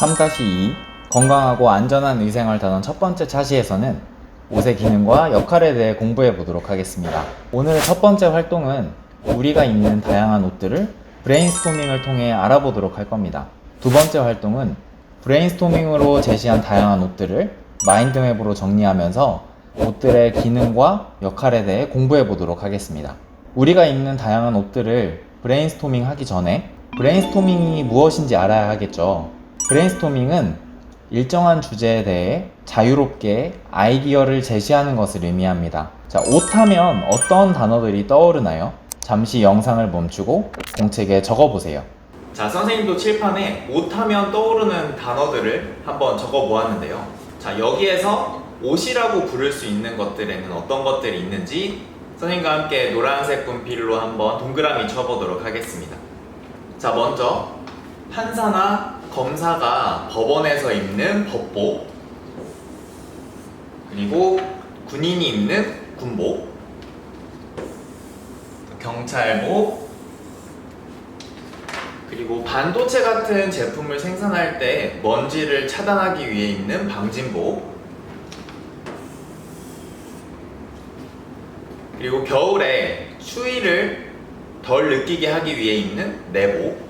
3-2 건강하고 안전한 의생활 단원 첫 번째 차시에서는 옷의 기능과 역할에 대해 공부해 보도록 하겠습니다. 오늘의 첫 번째 활동은 우리가 입는 다양한 옷들을 브레인스토밍을 통해 알아보도록 할 겁니다. 두 번째 활동은 브레인스토밍으로 제시한 다양한 옷들을 마인드맵으로 정리하면서 옷들의 기능과 역할에 대해 공부해 보도록 하겠습니다. 우리가 입는 다양한 옷들을 브레인스토밍 하기 전에 브레인스토밍이 무엇인지 알아야 하겠죠. 브레인스토밍은 일정한 주제에 대해 자유롭게 아이디어를 제시하는 것을 의미합니다. 자, 옷 하면 어떤 단어들이 떠오르나요? 잠시 영상을 멈추고 공책에 적어보세요. 자, 선생님도 칠판에 옷 하면 떠오르는 단어들을 한번 적어 보았는데요. 자, 여기에서 옷이라고 부를 수 있는 것들에는 어떤 것들이 있는지 선생님과 함께 노란색 분필로 한번 동그라미 쳐보도록 하겠습니다. 자, 먼저 판사나 검사가 법원에서 입는 법복, 그리고 군인이 입는 군복, 경찰복, 그리고 반도체 같은 제품을 생산할 때 먼지를 차단하기 위해 입는 방진복, 그리고 겨울에 추위를 덜 느끼게 하기 위해 입는 내복,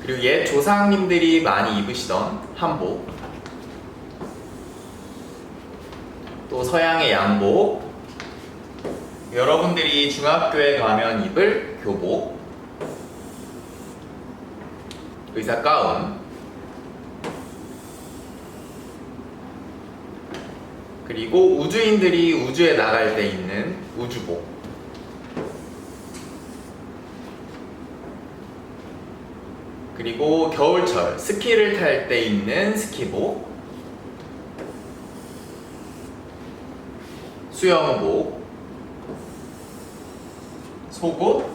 그리고 옛 조상님들이 많이 입으시던 한복, 또 서양의 양복, 여러분들이 중학교에 가면 입을 교복, 의사 가운, 그리고 우주인들이 우주에 나갈 때 입는 우주복, 그리고 겨울철 스키를 탈 때 입는 스키복, 수영복, 속옷.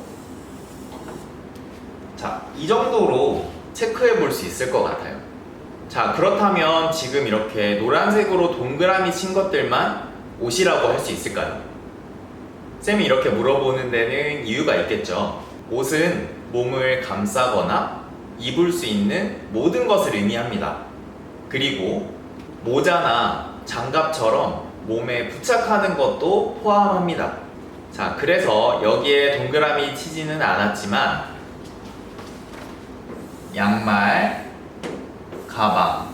자, 이 정도로 체크해 볼 수 있을 것 같아요. 자, 그렇다면 지금 이렇게 노란색으로 동그라미 친 것들만 옷이라고 할 수 있을까요? 쌤이 이렇게 물어보는 데는 이유가 있겠죠. 옷은 몸을 감싸거나 입을 수 있는 모든 것을 의미합니다. 그리고 모자나 장갑처럼 몸에 부착하는 것도 포함합니다. 자, 그래서 여기에 동그라미 치지는 않았지만 양말, 가방,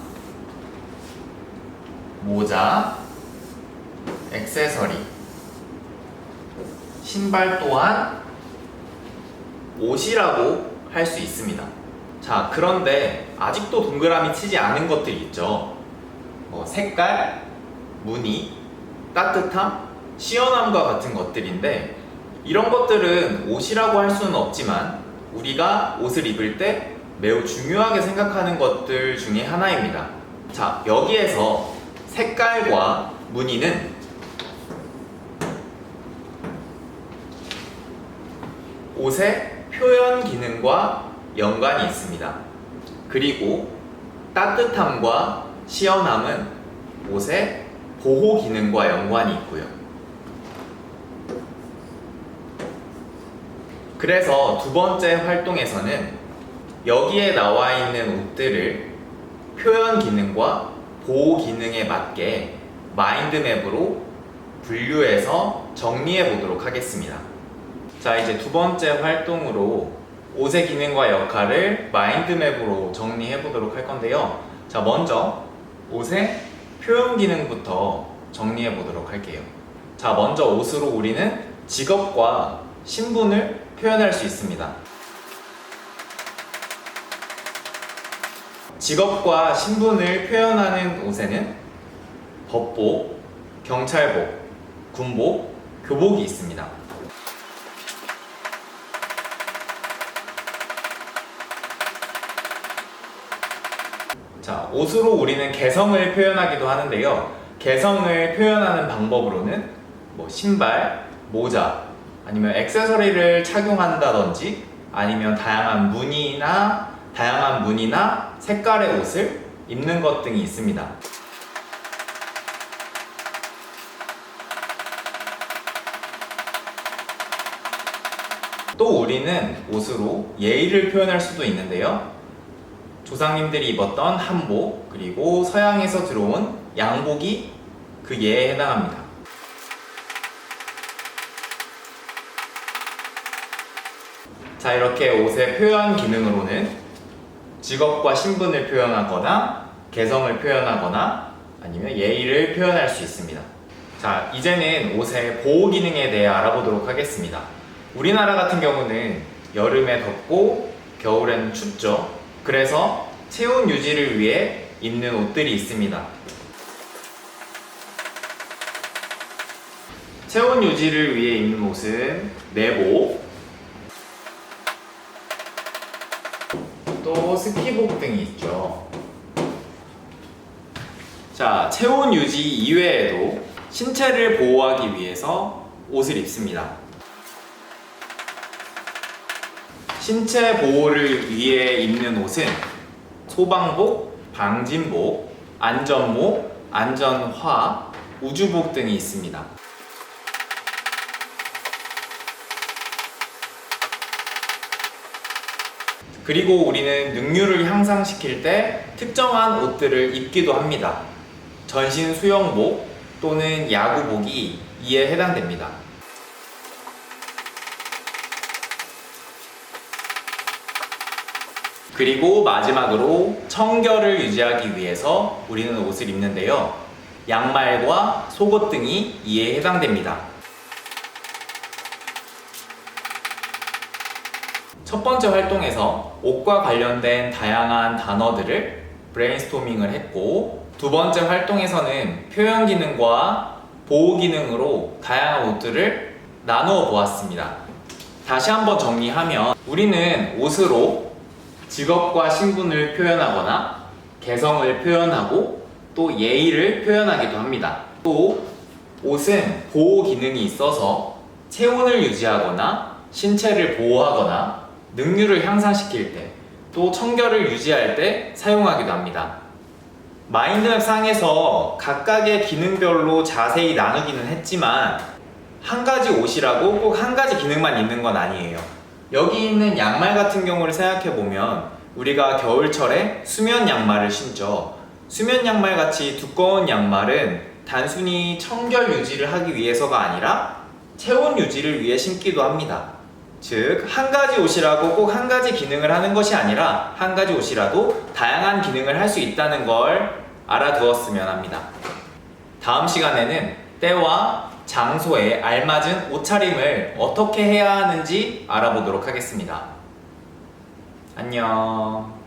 모자, 액세서리, 신발 또한 옷이라고 할 수 있습니다. 자, 그런데 아직도 동그라미 치지 않은 것들이 있죠. 색깔, 무늬, 따뜻함, 시원함과 같은 것들인데 이런 것들은 옷이라고 할 수는 없지만 우리가 옷을 입을 때 매우 중요하게 생각하는 것들 중에 하나입니다. 자, 여기에서 색깔과 무늬는 옷의 표현 기능과 연관이 있습니다. 그리고 따뜻함과 시원함은 옷의 보호 기능과 연관이 있고요. 그래서 두 번째 활동에서는 여기에 나와 있는 옷들을 표현 기능과 보호 기능에 맞게 마인드맵으로 분류해서 정리해 보도록 하겠습니다. 자, 이제 두 번째 활동으로 옷의 기능과 역할을 마인드맵으로 정리해 보도록 할 건데요. 자, 먼저 옷의 표현 기능부터 정리해 보도록 할게요. 자, 먼저 옷으로 우리는 직업과 신분을 표현할 수 있습니다. 직업과 신분을 표현하는 옷에는 법복, 경찰복, 군복, 교복이 있습니다. 자, 옷으로 우리는 개성을 표현하기도 하는데요. 개성을 표현하는 방법으로는 신발, 모자, 아니면 액세서리를 착용한다든지 아니면 다양한 무늬나 색깔의 옷을 입는 것 등이 있습니다. 또 우리는 옷으로 예의를 표현할 수도 있는데요. 조상님들이 입었던 한복, 그리고 서양에서 들어온 양복이 그 예에 해당합니다. 자, 이렇게 옷의 표현 기능으로는 직업과 신분을 표현하거나 개성을 표현하거나 아니면 예의를 표현할 수 있습니다. 자, 이제는 옷의 보호 기능에 대해 알아보도록 하겠습니다. 우리나라 같은 경우는 여름에 덥고 겨울에는 춥죠. 그래서 체온 유지를 위해 입는 옷들이 있습니다. 체온 유지를 위해 입는 옷은 내복, 또 스키복 등이 있죠. 자, 체온 유지 이외에도 신체를 보호하기 위해서 옷을 입습니다. 신체 보호를 위해 입는 옷은 소방복, 방진복, 안전모, 안전화, 우주복 등이 있습니다. 그리고 우리는 능률을 향상시킬 때 특정한 옷들을 입기도 합니다. 전신 수영복 또는 야구복이 이에 해당됩니다. 그리고 마지막으로 청결을 유지하기 위해서 우리는 옷을 입는데요. 양말과 속옷 등이 이에 해당됩니다. 첫 번째 활동에서 옷과 관련된 다양한 단어들을 브레인스토밍을 했고, 두 번째 활동에서는 표현 기능과 보호 기능으로 다양한 옷들을 나누어 보았습니다. 다시 한번 정리하면 우리는 옷으로 직업과 신분을 표현하거나 개성을 표현하고 또 예의를 표현하기도 합니다. 또 옷은 보호 기능이 있어서 체온을 유지하거나 신체를 보호하거나 능률을 향상시킬 때, 또 청결을 유지할 때 사용하기도 합니다. 마인드맵 상에서 각각의 기능별로 자세히 나누기는 했지만 한 가지 옷이라고 꼭 한 가지 기능만 있는 건 아니에요. 여기 있는 양말 같은 경우를 생각해보면 우리가 겨울철에 수면 양말을 신죠. 수면 양말 같이 두꺼운 양말은 단순히 청결 유지를 하기 위해서가 아니라 체온 유지를 위해 신기도 합니다. 즉, 한 가지 옷이라고 꼭 한 가지 기능을 하는 것이 아니라 한 가지 옷이라도 다양한 기능을 할 수 있다는 걸 알아두었으면 합니다. 다음 시간에는 때와 장소에 알맞은 옷차림을 어떻게 해야 하는지 알아보도록 하겠습니다. 안녕.